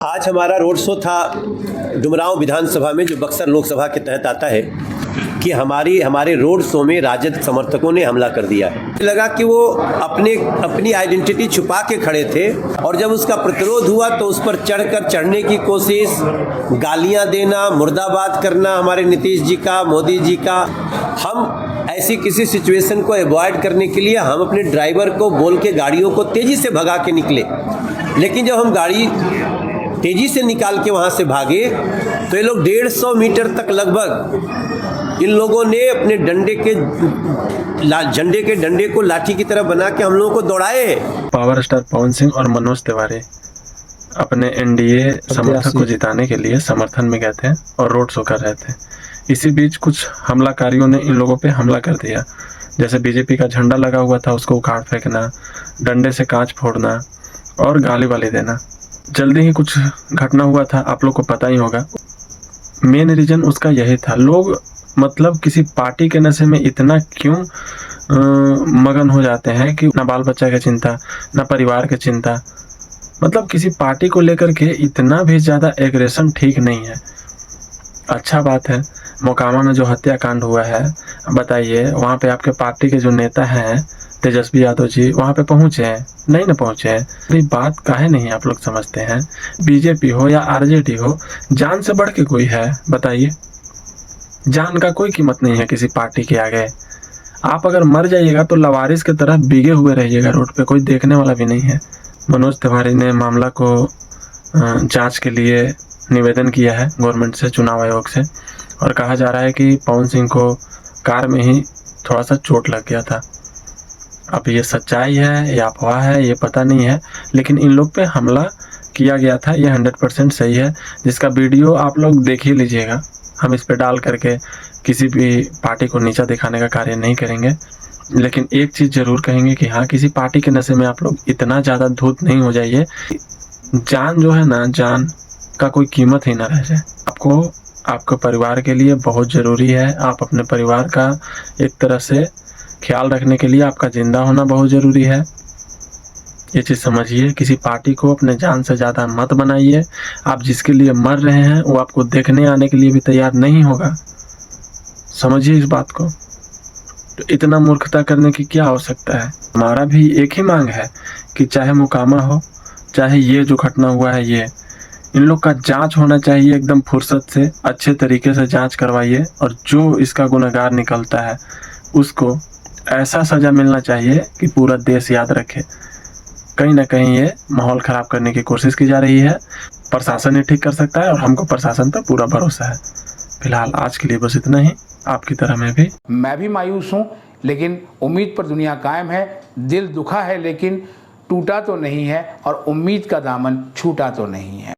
आज हमारा road show था डुमरांव विधानसभा में, जो बक्सर लोकसभा के तहत आता है, कि हमारे रोड शो में राजद समर्थकों ने हमला कर दिया है। लगा कि वो अपनी आइडेंटिटी छुपा के खड़े थे और जब उसका प्रतिरोध हुआ तो उस पर चढ़ने की कोशिश, गालियां देना, मुर्दाबाद करना हमारे नीतीश जी का, मोदी जी का। हम ऐसी किसी सिचुएशन को अवॉइड करने के लिए हम अपने ड्राइवर को बोल के गाड़ियों को तेजी से भगा के निकले, लेकिन जब हम गाड़ी तेजी से निकाल के वहां से भागे तो ये लोग 150 मीटर तक लगभग इन लोगों ने अपने झंडे के डंडे को लाठी की तरह बना के हम लोगों को दौड़ाए। पावर स्टार पवन सिंह और मनोज तिवारी अपने एनडीए समर्थक को जिताने के लिए समर्थन में गए थे और रोड शो कर रहे थे। इसी बीच कुछ हमलाकारियों ने इन लोगों पे हमला कर दिया। जैसे बीजेपी का झंडा लगा हुआ था उसको उखाड़ फेंकना, डंडे से कांच फोड़ना और गाली वाली देना। जल्दी ही कुछ घटना हुआ था, आप लोग को पता ही होगा। मेन रीजन उसका यही था, लोग मतलब किसी पार्टी के नशे में इतना क्यों मगन हो जाते हैं कि ना बाल बच्चा की चिंता, ना परिवार की चिंता, मतलब किसी पार्टी को लेकर के इतना भी ज़्यादा एग्रेशन ठीक नहीं है। अच्छा बात है मोकामा में जो हत्याकांड हुआ है, बताइए वहाँ पे आपके पार्टी के जो नेता हैं तेजस्वी यादव जी वहाँ पे पहुँचे हैं? नहीं ना पहुँचे हैं। ये बात काहे नहीं आप लोग समझते हैं? बीजेपी हो या आरजेडी हो, जान से बढ़ के कोई है? बताइए, जान का कोई कीमत नहीं है किसी पार्टी के आगे। आप अगर मर जाइएगा तो लवारिस की तरह भीगे हुए रहिएगा रोड पे, कोई देखने वाला भी नहीं है। मनोज तिवारी ने मामला को जांच के लिए निवेदन किया है गवर्नमेंट से, चुनाव आयोग से, और कहा जा रहा है कि पवन सिंह को कार में ही थोड़ा सा चोट लग गया था। अब ये सच्चाई है या अफवाह है ये पता नहीं है, लेकिन इन लोग पे हमला किया गया था, ये 100% सही है। जिसका वीडियो आप लोग देख ही लीजिएगा। हम इस पे डाल करके किसी भी पार्टी को नीचा दिखाने का कार्य नहीं करेंगे, लेकिन एक चीज़ ज़रूर कहेंगे कि हाँ, किसी पार्टी के नशे में आप लोग इतना ज़्यादा धूत नहीं हो जाइए। जान जो है ना, जान का कोई कीमत ही ना रह जाए। आपको आपके परिवार के लिए बहुत ज़रूरी है। आप अपने परिवार का एक तरह से ख्याल रखने के लिए आपका जिंदा होना बहुत ज़रूरी है। ये चीज़ समझिए। किसी पार्टी को अपने जान से ज़्यादा मत बनाइए। आप जिसके लिए मर रहे हैं वो आपको देखने आने के लिए भी तैयार नहीं होगा। समझिए इस बात को। तो इतना मूर्खता करने की क्या आवश्यकता है? हमारा भी एक ही मांग है कि चाहे मोकामा हो, चाहे ये जो घटना हुआ है, ये इन लोग का जांच होना चाहिए एकदम फुर्सत से, अच्छे तरीके से जांच करवाइए, और जो इसका गुनहगार निकलता है उसको ऐसा सज़ा मिलना चाहिए कि पूरा देश याद रखे। कहीं ना कहीं ये माहौल ख़राब करने की कोशिश की जा रही है। प्रशासन ही ठीक कर सकता है और हमको प्रशासन पर पूरा भरोसा है। फिलहाल आज के लिए बस इतना ही। आपकी तरह मैं भी मायूस हूँ, लेकिन उम्मीद पर दुनिया कायम है। दिल दुखा है लेकिन टूटा तो नहीं है, और उम्मीद का दामन छूटा तो नहीं है।